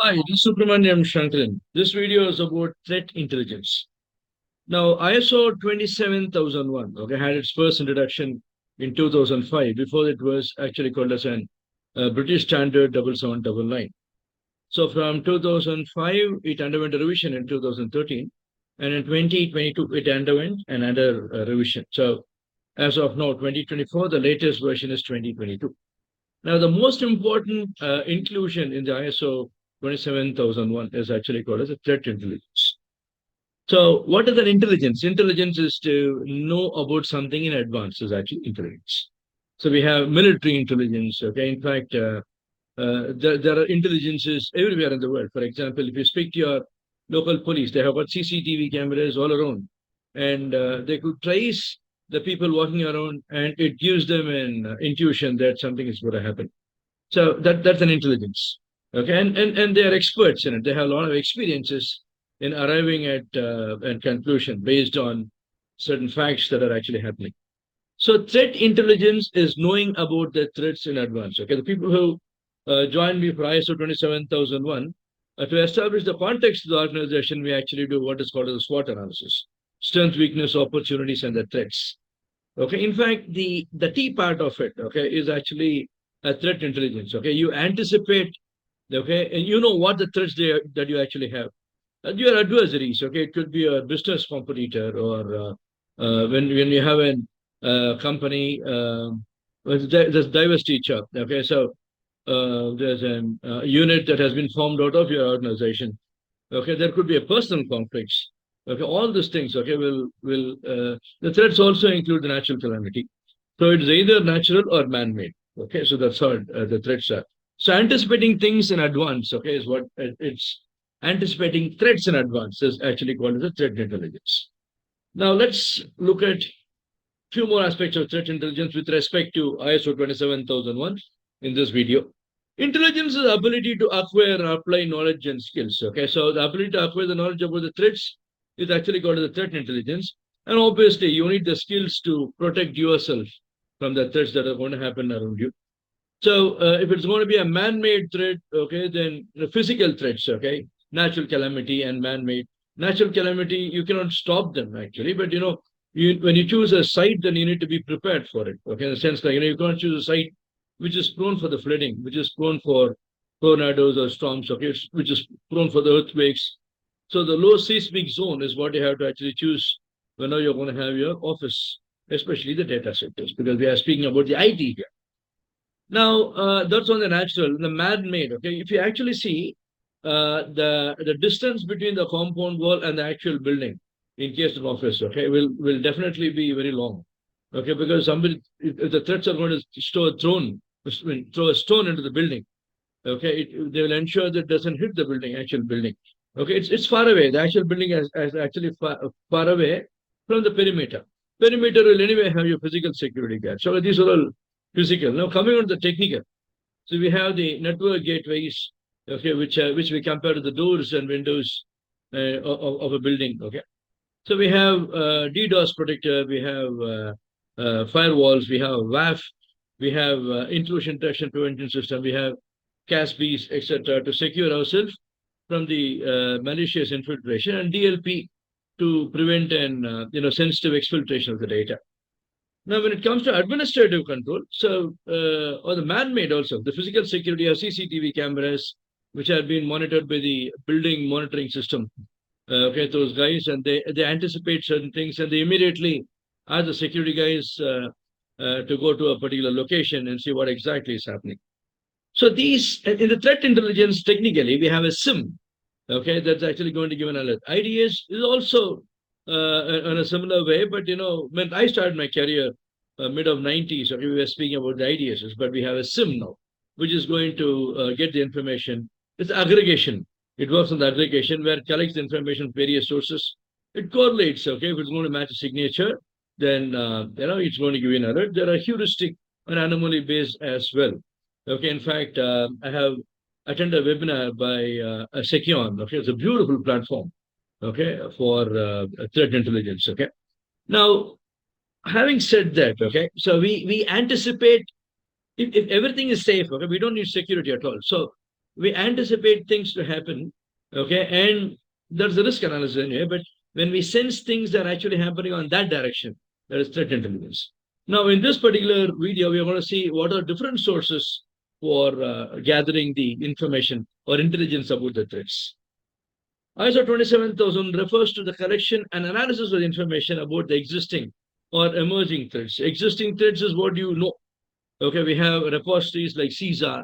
Hi, this is Subramaniam Shankaran. This video is about threat intelligence. Now, ISO 27001 had its first introduction in 2005. Before it was actually called as an British Standard 7799. So from 2005, it underwent a revision in 2013, and in 2022, it underwent another revision. So as of now, 2024, the latest version is 2022. Now, the most important inclusion in the ISO 27001 is actually called as a threat intelligence. So, what is an intelligence? Intelligence is to know about something in advance, is actually intelligence. So, we have military intelligence. Okay, in fact, there are intelligences everywhere in the world. For example, if you speak to your local police, they have got CCTV cameras all around, and they could trace the people walking around, and it gives them an intuition that something is going to happen. So that's an intelligence. Okay, and they are experts in it. They have a lot of experiences in arriving at a conclusion based on certain facts that are actually happening. So threat intelligence is knowing about the threats in advance. Okay, the people who joined me for ISO 27001 to establish the context of the organization, we actually do what is called a SWOT analysis: strength, weakness, opportunities, and the threats. Okay, in fact, the T part of it, okay, is actually a threat intelligence. Okay, you anticipate, okay, and you know what the threats that you actually have. Your adversaries, okay, it could be a business competitor, or when you have a company, there's divestiture. Okay, so there's a unit that has been formed out of your organization. Okay, there could be a personal conflicts. Okay, all these things. Okay, will the threats also include the natural calamity. So it's either natural or man-made. Okay, so that's how the threats are. So anticipating things in advance. Okay, is what it's anticipating threats in advance is actually called as a threat intelligence. Now let's look at few more aspects of threat intelligence with respect to ISO 27001 in this video. Intelligence is the ability to acquire and apply knowledge and skills. Okay, so the ability to acquire the knowledge about the threats is actually called the threat intelligence. And obviously, you need the skills to protect yourself from the threats that are going to happen around you. So, if it's going to be a man-made threat, okay, then the physical threats, okay, natural calamity and man-made. Natural calamity, you cannot stop them actually, but when you choose a site, then you need to be prepared for it. Okay, in the sense that you can't choose a site which is prone for the flooding, which is prone for tornadoes or storms, okay, which is prone for the earthquakes. So the low seismic zone is what you have to actually choose whenever you're going to have your office, especially the data centers, because we are speaking about the IT here. Now, that's on the natural, the man-made. Okay, if you actually see the distance between the compound wall and the actual building, in case of office, okay, will definitely be very long. Okay, because somebody, if the threats are going to throw a stone into the building, okay, they will ensure that it doesn't hit the building, actual building. Okay, it's far away. The actual building is actually far away from the perimeter. Perimeter will anyway have your physical security guard. So these are all physical. Now coming on to the technical. So we have the network gateways, okay, which we compare to the doors and windows of a building. Okay, so we have DDoS protector, we have firewalls, we have WAF, we have intrusion detection prevention system, we have CASBs, etc., to secure ourselves from the malicious infiltration, and DLP to prevent an sensitive exfiltration of the data. Now, when it comes to administrative control, so or the man-made also, the physical security of CCTV cameras, which have been monitored by the building monitoring system. Okay, those guys, and they anticipate certain things, and they immediately ask the security guys to go to a particular location and see what exactly is happening. So these, in the threat intelligence, technically, we have a SIM, okay, that's actually going to give an alert. IDS is also in a similar way, but when I started my career, mid of 90s, okay, we were speaking about the IDSs, but we have a SIM now, which is going to get the information. It's aggregation. It works on the aggregation where it collects the information from various sources. It correlates, okay, if it's going to match a signature, then it's going to give you an alert. There are heuristic and anomaly based as well. Okay, in fact, I have attended a webinar by Sekion. Okay, it's a beautiful platform. Okay, for threat intelligence. Okay, now having said that, okay, so we anticipate if everything is safe. Okay, we don't need security at all. So we anticipate things to happen, okay, and there's a risk analysis anyway, but when we sense things that are actually happening on that direction, that is threat intelligence. Now, in this particular video, we are going to see what are different sources for gathering the information or intelligence about the threats. ISO 27000 refers to the collection and analysis of information about the existing or emerging threats. Existing threats is what you know. Okay, we have repositories like CISA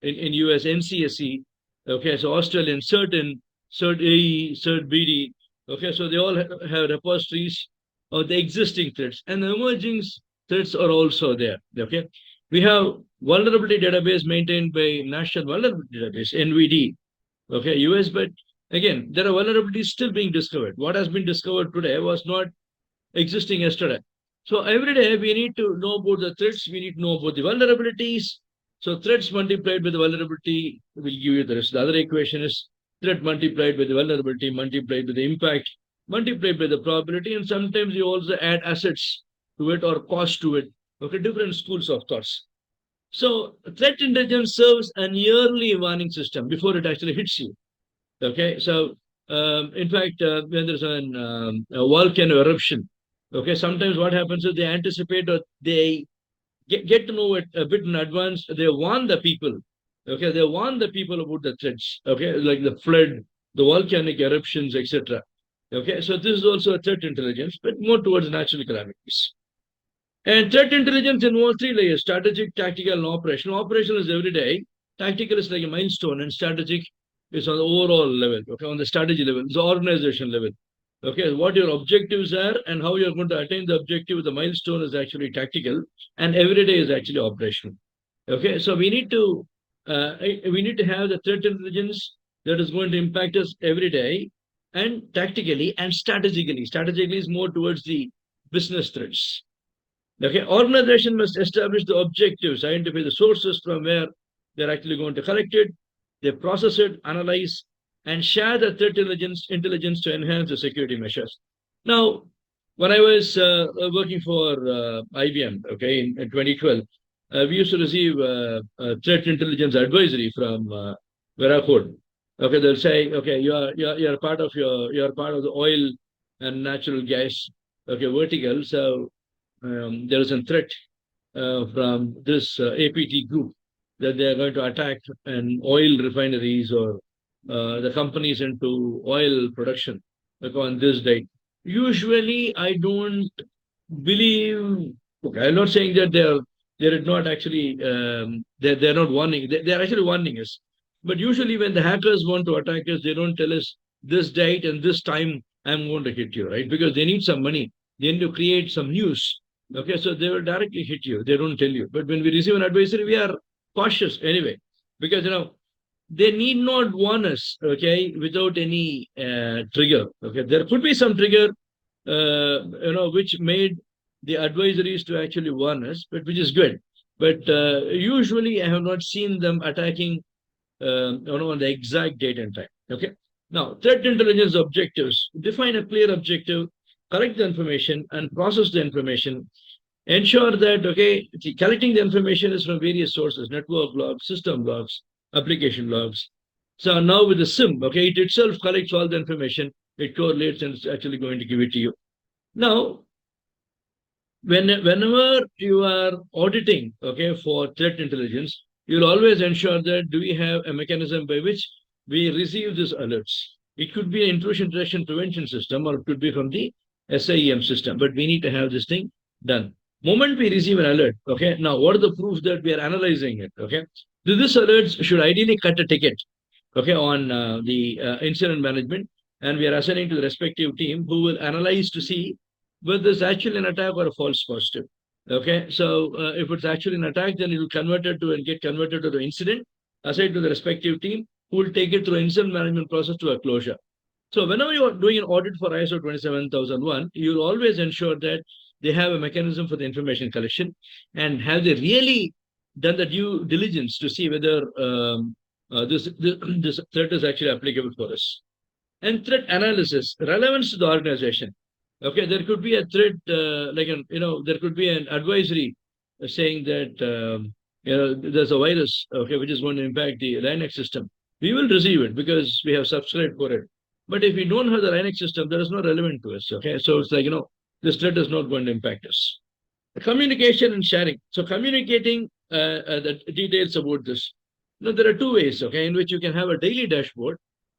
in US, NCSE. Okay, so Australian, certain, CERT AE, CERT BD. Okay, so they all have repositories of the existing threats, and the emerging threats are also there. Okay, we have vulnerability database maintained by National Vulnerability Database (NVD). Okay, US, but again, there are vulnerabilities still being discovered. What has been discovered today was not existing yesterday. So every day we need to know about the threats, we need to know about the vulnerabilities. So threats multiplied by the vulnerability will give you the rest. The other equation is threat multiplied by the vulnerability, multiplied by the impact, multiplied by the probability, and sometimes you also add assets to it or cost to it. Okay, different schools of thoughts. So threat intelligence serves an yearly warning system before it actually hits you. Okay, so in fact, when there's a volcano eruption, okay, sometimes what happens is they anticipate or they get to know it a bit in advance. They warn the people. Okay, they warn the people about the threats. Okay, like the flood, the volcanic eruptions, etc. Okay, so this is also a threat intelligence, but more towards natural calamities. And threat intelligence involves three layers: strategic, tactical, and operational. Operational is every day. Tactical is like a milestone, and strategic is on the overall level, okay, on the strategy level, the organization level. Okay, what your objectives are and how you're going to attain the objective, the milestone is actually tactical, and every day is actually operational. Okay, so we need to have the threat intelligence that is going to impact us every day, and tactically and strategically. Strategically is more towards the business threats. Okay, organization must establish the objectives, identify the sources from where they're actually going to collect it, they process it, analyze, and share the threat intelligence to enhance the security measures. Now, when I was working for IBM, okay, in 2012, we used to receive threat intelligence advisory from Veracode. Okay, they'll say, okay, you're part of you're part of the oil and natural gas, okay, vertical. So there is a threat from this APT group that they are going to attack an oil refineries or the companies into oil production on this date. Usually, I don't believe. Okay, I'm not saying that they're not actually they're not warning. They're actually warning us. But usually, when the hackers want to attack us, they don't tell us this date and this time I'm going to hit you, right? Because they need some money. They need to create some news. Okay, so they will directly hit you. They don't tell you. But when we receive an advisory, we are cautious anyway, because they need not warn us, okay, without any trigger. Okay, there could be some trigger, which made the advisories to actually warn us, but which is good. But usually, I have not seen them attacking, on the exact date and time. Okay. Now, threat intelligence objectives: define a clear objective, collect the information, and process the information. Ensure that, okay, collecting the information is from various sources: network logs, system logs, application logs. So now with the SIM, okay, it itself collects all the information, it correlates, and it's actually going to give it to you. Now, whenever you are auditing, okay, for threat intelligence, you'll always ensure that do we have a mechanism by which we receive these alerts. It could be an intrusion detection prevention system, or it could be from the SIEM system, but we need to have this thing done. Moment we receive an alert, okay, now what are the proofs that we are analyzing it, okay? This alerts should ideally cut a ticket, okay, on the incident management, and we are assigning to the respective team who will analyze to see whether it's actually an attack or a false positive. Okay, so if it's actually an attack, then it will convert it to and get converted to the incident, assigned to the respective team, who will take it through incident management process to a closure. So whenever you are doing an audit for ISO 27001, you'll always ensure that they have a mechanism for the information collection, and have they really done the due diligence to see whether this threat is actually applicable for us. And threat analysis, relevance to the organization. Okay, there could be a threat, there could be an advisory saying that there's a virus, okay, which is going to impact the Linux system. We will receive it because we have subscribed for it. But if we don't have the Linux system, that is not relevant to us. Okay, so it's like this threat is not going to impact us. Communication and sharing. So communicating the details about this. There are two ways, okay, in which you can have a daily dashboard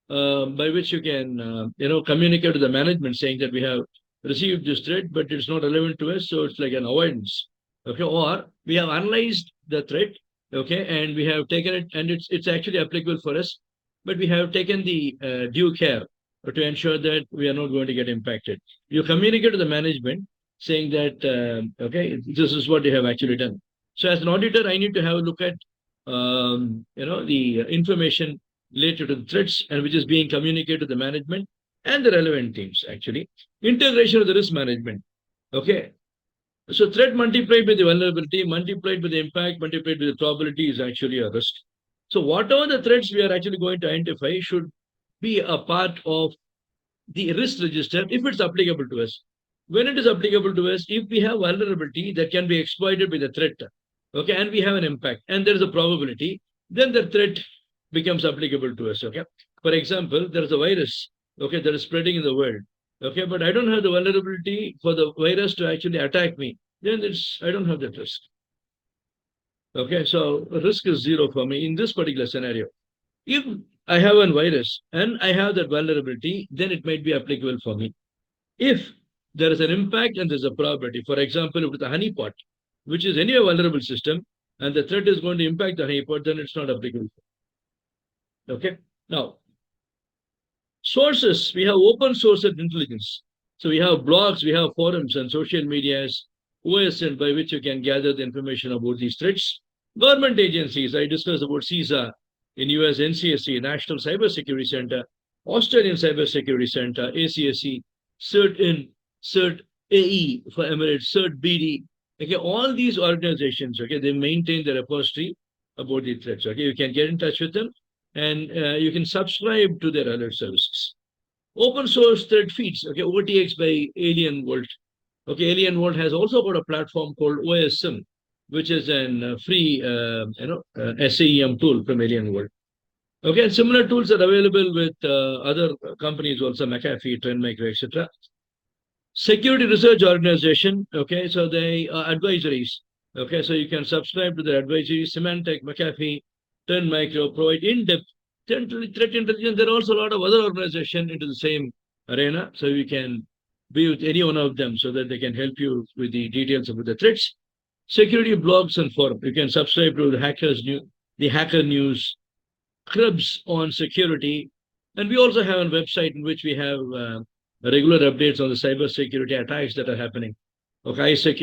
by which you can, communicate to the management saying that we have received this threat, but it's not relevant to us, so it's like an avoidance, okay, or we have analyzed the threat, okay, and we have taken it, and it's actually applicable for us, but we have taken the due care to ensure that we are not going to get impacted. You communicate to the management saying that, okay, this is what you have actually done. So as an auditor, I need to have a look at, the information related to the threats and which is being communicated to the management and the relevant teams, actually. Integration of the risk management. Okay. So threat multiplied by the vulnerability, multiplied by the impact, multiplied by the probability is actually a risk. So whatever the threats we are actually going to identify should be a part of the risk register if it's applicable to us. When it is applicable to us, if we have vulnerability that can be exploited by the threat, okay, and we have an impact, and there is a probability, then the threat becomes applicable to us. Okay. For example, there is a virus, okay, that is spreading in the world. Okay, but I don't have the vulnerability for the virus to actually attack me. Then I don't have that risk. Okay, so risk is zero for me in this particular scenario. If I have a virus and I have that vulnerability, then it might be applicable for me. If there is an impact and there's a probability, for example, if it's a honeypot, which is anyway a vulnerable system, and the threat is going to impact the honeypot, then it's not applicable. Okay. Now, sources, we have open source intelligence. So we have blogs, we have forums and social medias, OSN by which you can gather the information about these threats. Government agencies, I discussed about CISA in US, NCSC, National Cybersecurity Center, Australian Cybersecurity Center, ACSC, CERT-IN, CERT-AE for Emirates, CERT-BD. Okay, all these organizations, okay, they maintain the repository about the threats. Okay, you can get in touch with them and you can subscribe to their alert services. Open source threat feeds, okay, OTX by Alien Vault. Okay, Alien Vault has also got a platform called OSM, which is a free, SAEM tool from Alien Vault. Okay, and similar tools are available with other companies also, McAfee, Trend Micro, etc. Security Research Organization, okay, so they are advisories. Okay, so you can subscribe to their advisories. Symantec, McAfee, Trend Micro provide in-depth threat intelligence. There are also a lot of other organizations into the same arena, so you can be with any one of them so that they can help you with the details about the threats. Security blogs and forums. You can subscribe to the Hacker News, Cribs on security, and we also have a website in which we have regular updates on the cybersecurity attacks that are happening. Okay, ISS.org.uk,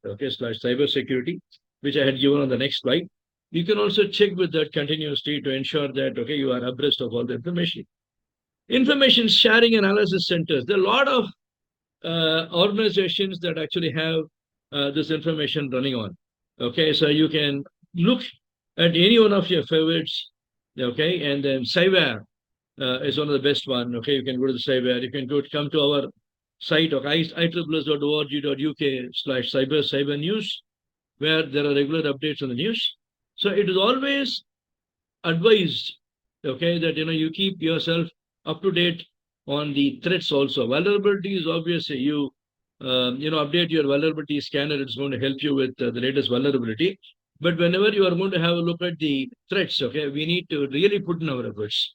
okay, /cybersecurity, which I had given on the next slide. You can also check with that continuously to ensure that, okay, you are abreast of all the information. Information sharing analysis centers. There are a lot of organizations that actually have this information running on. Okay, so you can look at any one of your favorites. Okay, and then Cyber is one of the best one. Okay, you can go to the Cyber. You can come to our site of ISS.org.uk/cyber news, where there are regular updates on the news. So it is always advised, okay, that you keep yourself up to date on the threats also. Vulnerabilities, obviously, you update your vulnerability scanner. It's going to help you with the latest vulnerability. But whenever you are going to have a look at the threats, okay, we need to really put in our efforts.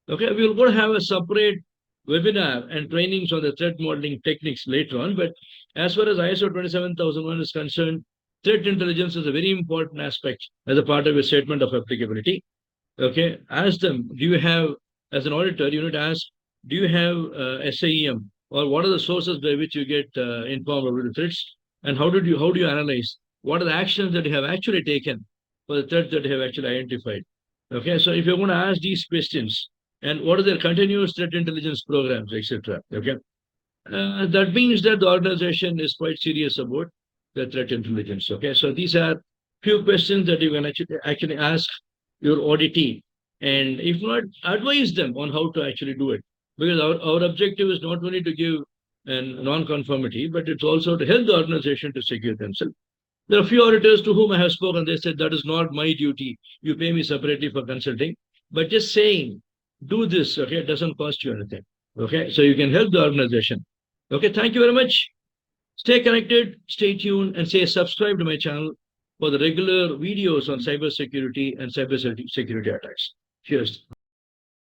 Okay, we will go to have a separate webinar and trainings on the threat modeling techniques later on. But as far as ISO 27001 is concerned, threat intelligence is a very important aspect as a part of your statement of applicability. Okay, ask them, do you have, as an auditor, you need to ask, do you have SAEM, or what are the sources by which you get informed about the threats, and how do you analyze? What are the actions that you have actually taken for the threats that you have actually identified? Okay, so if you're going to ask these questions, and what are their continuous threat intelligence programs, etc. Okay, that means that the organization is quite serious about the threat intelligence. Okay, so these are few questions that you can actually ask your auditee, and if not, advise them on how to actually do it. Because our objective is not only to give a non-conformity, but it's also to help the organization to secure themselves. There are a few auditors to whom I have spoken. They said that is not my duty. You pay me separately for consulting. But just saying, do this, okay, it doesn't cost you anything. Okay, so you can help the organization. Okay, thank you very much. Stay connected, stay tuned, and say subscribe to my channel for the regular videos on cybersecurity and cybersecurity attacks. Cheers.